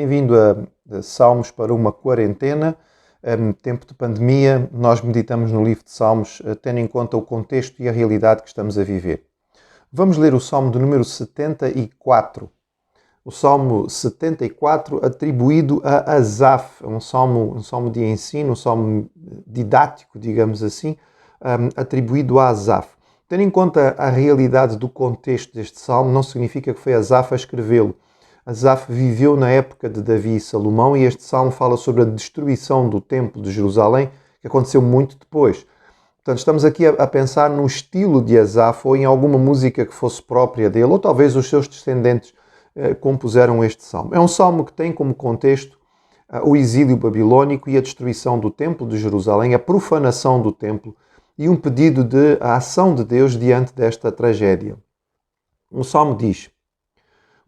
Bem-vindo a Salmos para uma quarentena. Tempo de pandemia, nós meditamos no livro de Salmos, tendo em conta o contexto e a realidade que estamos a viver. Vamos ler o Salmo de número 74. O Salmo 74 atribuído a Asaf, um salmo de ensino, um salmo didático, digamos assim, atribuído a Asaf. Tendo em conta a realidade do contexto deste salmo, não significa que foi Asaf a escrevê-lo. Asaf viveu na época de Davi e Salomão e este salmo fala sobre a destruição do templo de Jerusalém, que aconteceu muito depois. Portanto, estamos aqui a pensar no estilo de Asaf ou em alguma música que fosse própria dele, ou talvez os seus descendentes compuseram este salmo. É um salmo que tem como contexto o exílio babilônico e a destruição do templo de Jerusalém, a profanação do templo e um pedido de ação de Deus diante desta tragédia. O salmo diz: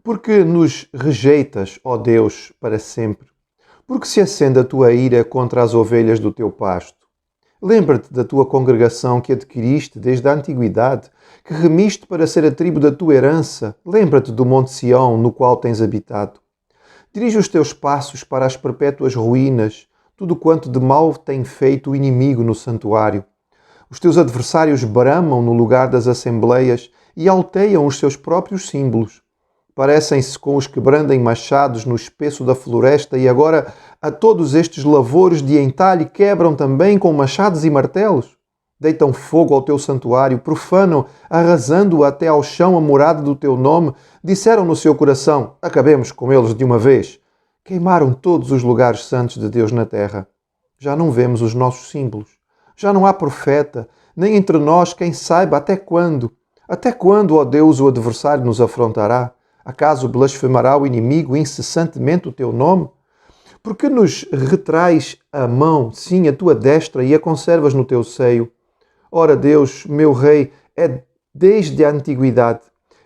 Porque nos rejeitas, ó Deus, para sempre? Porque se acende a tua ira contra as ovelhas do teu pasto? Lembra-te da tua congregação que adquiriste desde a antiguidade, que remiste para ser a tribo da tua herança. Lembra-te do monte Sião, no qual tens habitado. Dirige os teus passos para as perpétuas ruínas, tudo quanto de mal tem feito o inimigo no santuário. Os teus adversários bramam no lugar das assembleias e alteiam os seus próprios símbolos. Parecem-se com os que brandem machados no espesso da floresta e agora a todos estes lavores de entalhe quebram também com machados e martelos. Deitam fogo ao teu santuário, profanam, arrasando até ao chão a morada do teu nome. Disseram no seu coração: acabemos com eles de uma vez. Queimaram todos os lugares santos de Deus na terra. Já não vemos os nossos símbolos. Já não há profeta, nem entre nós quem saiba até quando. Até quando, ó Deus, o adversário nos afrontará? Acaso blasfemará o inimigo incessantemente o teu nome? Porque nos retrais a mão, sim, a tua destra, e a conservas no teu seio? Ora, Deus, meu Rei, é desde a antiguidade.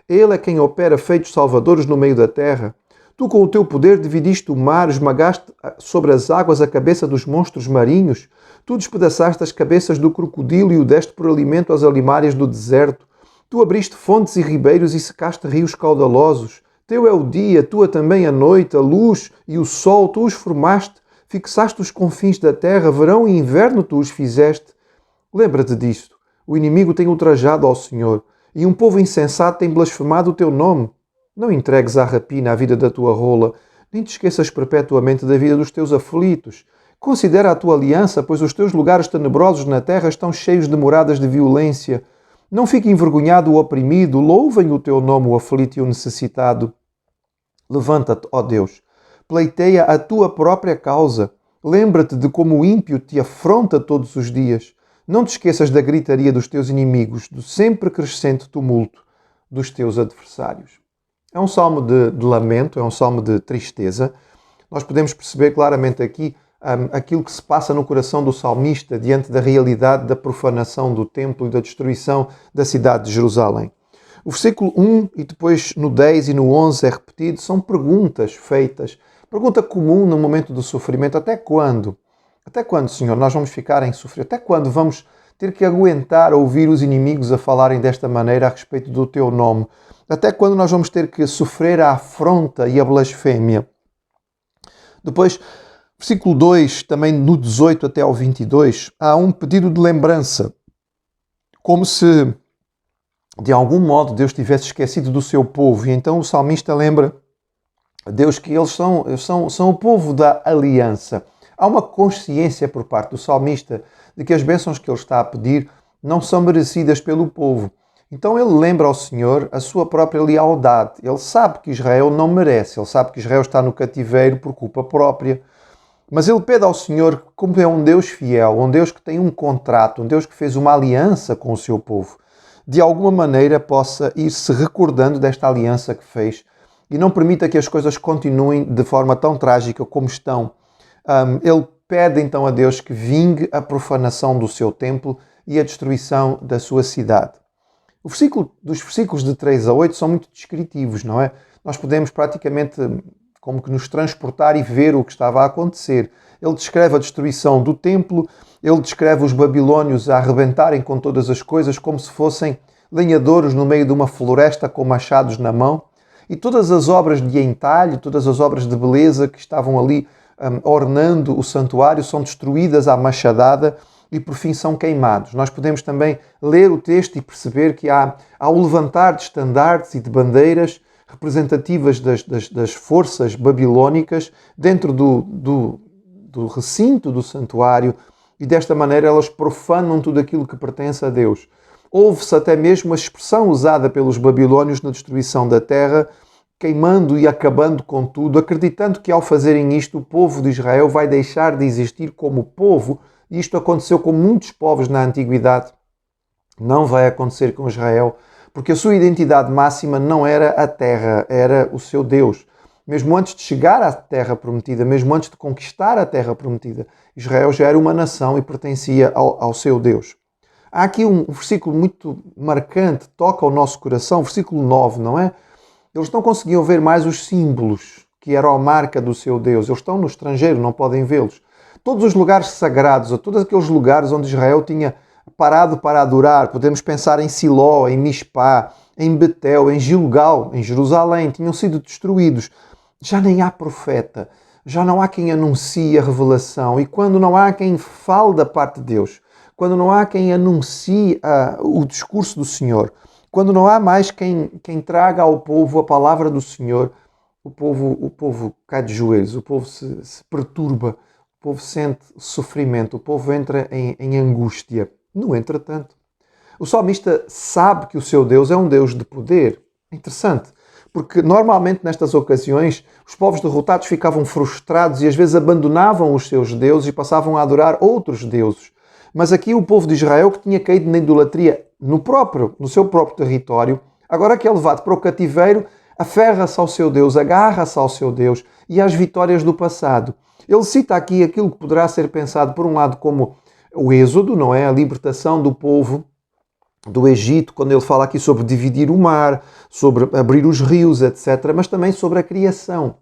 Ele é quem opera feitos salvadores no meio da terra. Tu, com o teu poder, dividiste o mar, esmagaste sobre as águas a cabeça dos monstros marinhos. Tu despedaçaste as cabeças do crocodilo e o deste por alimento às alimárias do deserto. Tu abriste fontes e ribeiros e secaste rios caudalosos. Teu é o dia, tua também a noite, a luz e o sol, tu os formaste. Fixaste os confins da terra, verão e inverno tu os fizeste. Lembra-te disto. O inimigo tem ultrajado ao Senhor e um povo insensato tem blasfemado o teu nome. Não entregues à rapina a vida da tua rola, nem te esqueças perpetuamente da vida dos teus aflitos. Considera a tua aliança, pois os teus lugares tenebrosos na terra estão cheios de moradas de violência. Não fique envergonhado o oprimido, louvem o teu nome o aflito e o necessitado. Levanta-te, ó Deus, pleiteia a tua própria causa. Lembra-te de como o ímpio te afronta todos os dias. Não te esqueças da gritaria dos teus inimigos, do sempre crescente tumulto dos teus adversários. É um salmo de lamento, é um salmo de tristeza. Nós podemos perceber claramente aqui aquilo que se passa no coração do salmista diante da realidade da profanação do templo e da destruição da cidade de Jerusalém. O versículo 1 e depois no 10 e no 11 é repetido, são perguntas feitas. Pergunta comum no momento do sofrimento: até quando? Até quando, Senhor, nós vamos ficar em sofrer? Até quando vamos ter que aguentar ouvir os inimigos a falarem desta maneira a respeito do teu nome? Até quando nós vamos ter que sofrer a afronta e a blasfémia? Depois, versículo 2, também no 18 até ao 22, há um pedido de lembrança. Como se, de algum modo, Deus tivesse esquecido do seu povo. E então o salmista lembra a Deus que eles são o povo da aliança. Há uma consciência por parte do salmista de que as bênçãos que ele está a pedir não são merecidas pelo povo. Então ele lembra ao Senhor a sua própria lealdade. Ele sabe que Israel não merece. Ele sabe que Israel está no cativeiro por culpa própria. Mas ele pede ao Senhor, como é um Deus fiel, um Deus que tem um contrato, um Deus que fez uma aliança com o seu povo, de alguma maneira possa ir se recordando desta aliança que fez e não permita que as coisas continuem de forma tão trágica como estão. Ele pede então a Deus que vingue a profanação do seu templo e a destruição da sua cidade. Dos versículos de 3 a 8 são muito descritivos, não é? Nós podemos praticamente como que nos transportar e ver o que estava a acontecer. Ele descreve a destruição do templo, ele descreve os babilônios a arrebentarem com todas as coisas como se fossem lenhadores no meio de uma floresta com machados na mão. e todas as obras de entalho, todas as obras de beleza que estavam ali ornando o santuário são destruídas à machadada e por fim são queimados. Nós podemos também ler o texto e perceber que há o levantar de estandartes e de bandeiras representativas das forças babilónicas dentro do recinto do santuário, e desta maneira elas profanam tudo aquilo que pertence a Deus. Houve-se até mesmo a expressão usada pelos babilônios na destruição da terra, queimando e acabando com tudo, acreditando que ao fazerem isto o povo de Israel vai deixar de existir como povo, e isto aconteceu com muitos povos na antiguidade. Não vai acontecer com Israel, porque a sua identidade máxima não era a terra, era o seu Deus. Mesmo antes de chegar à terra prometida, mesmo antes de conquistar a terra prometida, Israel já era uma nação e pertencia ao seu Deus. Há aqui um versículo muito marcante, toca ao nosso coração, versículo 9, não é? Eles não conseguiam ver mais os símbolos que eram a marca do seu Deus. Eles estão no estrangeiro, não podem vê-los. Todos os lugares sagrados, ou todos aqueles lugares onde Israel tinha parado para adorar, podemos pensar em Siló, em Mispá, em Betel, em Gilgal, em Jerusalém, tinham sido destruídos. Já nem há profeta, já não há quem anuncie a revelação, e quando não há quem fale da parte de Deus, quando não há quem anuncie o discurso do Senhor, quando não há mais quem traga ao povo a palavra do Senhor, o povo cai de joelhos, o povo se perturba, o povo sente sofrimento, o povo entra em angústia. No entretanto, o salmista sabe que o seu Deus é um Deus de poder. É interessante, porque normalmente nestas ocasiões os povos derrotados ficavam frustrados e às vezes abandonavam os seus deuses e passavam a adorar outros deuses. Mas aqui o povo de Israel, que tinha caído na idolatria no seu próprio território, agora que é levado para o cativeiro, aferra-se ao seu Deus, agarra-se ao seu Deus e às vitórias do passado. Ele cita aqui aquilo que poderá ser pensado por um lado como o êxodo, não é? A libertação do povo do Egito, quando ele fala aqui sobre dividir o mar, sobre abrir os rios, etc., mas também sobre a criação.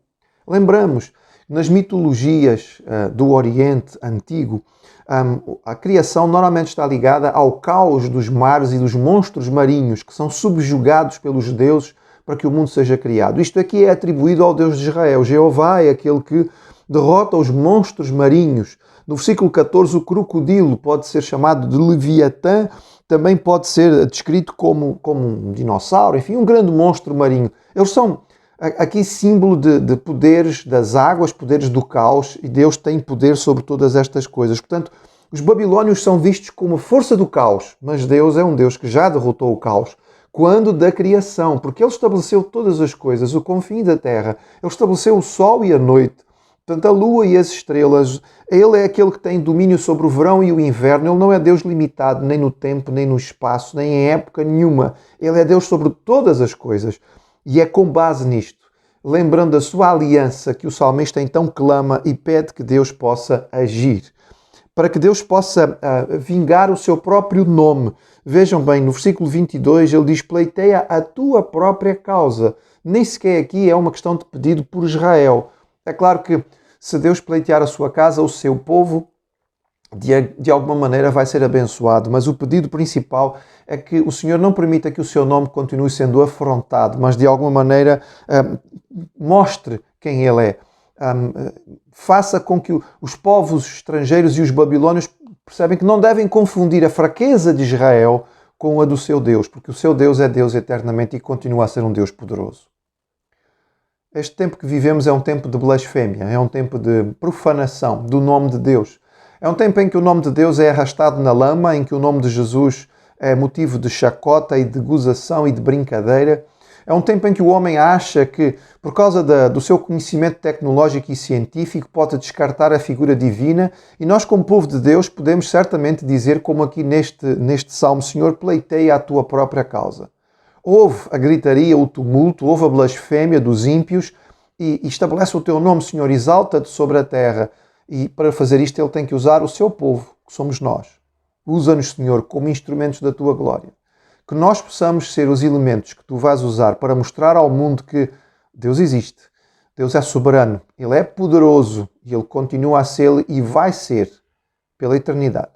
Lembramos, nas mitologias do Oriente Antigo, a criação normalmente está ligada ao caos dos mares e dos monstros marinhos que são subjugados pelos deuses para que o mundo seja criado. Isto aqui é atribuído ao Deus de Israel. Jeová é aquele que derrota os monstros marinhos. No versículo 14, o crocodilo pode ser chamado de Leviatã, também pode ser descrito como um dinossauro, enfim, um grande monstro marinho. Eles são aqui símbolo de poderes das águas, poderes do caos, e Deus tem poder sobre todas estas coisas. Portanto, os babilônios são vistos como a força do caos, mas Deus é um Deus que já derrotou o caos. Quando da criação, porque Ele estabeleceu todas as coisas, o confim da terra, Ele estabeleceu o sol e a noite, portanto a lua e as estrelas. Ele é aquele que tem domínio sobre o verão e o inverno. Ele não é Deus limitado nem no tempo, nem no espaço, nem em época nenhuma. Ele é Deus sobre todas as coisas. E é com base nisto, lembrando a sua aliança, que o salmista então clama e pede que Deus possa agir, para que Deus possa vingar o seu próprio nome. Vejam bem, no versículo 22 ele diz: pleiteia a tua própria causa. Nem sequer aqui é uma questão de pedido por Israel. É claro que se Deus pleitear a sua casa, o seu povo, de alguma maneira vai ser abençoado, mas o pedido principal é que o Senhor não permita que o seu nome continue sendo afrontado, mas de alguma maneira mostre quem Ele é. Faça com que os povos estrangeiros e os babilônios percebem que não devem confundir a fraqueza de Israel com a do seu Deus, porque o seu Deus é Deus eternamente e continua a ser um Deus poderoso. Este tempo que vivemos é um tempo de blasfémia, é um tempo de profanação do nome de Deus. É um tempo em que o nome de Deus é arrastado na lama, em que o nome de Jesus é motivo de chacota e de gozação e de brincadeira. É um tempo em que o homem acha que, por causa do seu conhecimento tecnológico e científico, pode descartar a figura divina, e nós, como povo de Deus, podemos certamente dizer, como aqui neste salmo: Senhor, pleiteia a tua própria causa. Houve a gritaria, o tumulto, houve a blasfémia dos ímpios, e estabelece o teu nome, Senhor, exalta-te sobre a terra. E para fazer isto ele tem que usar o seu povo, que somos nós. Usa-nos, Senhor, como instrumentos da tua glória. Que nós possamos ser os elementos que tu vais usar para mostrar ao mundo que Deus existe. Deus é soberano, Ele é poderoso e Ele continua a ser e vai ser pela eternidade.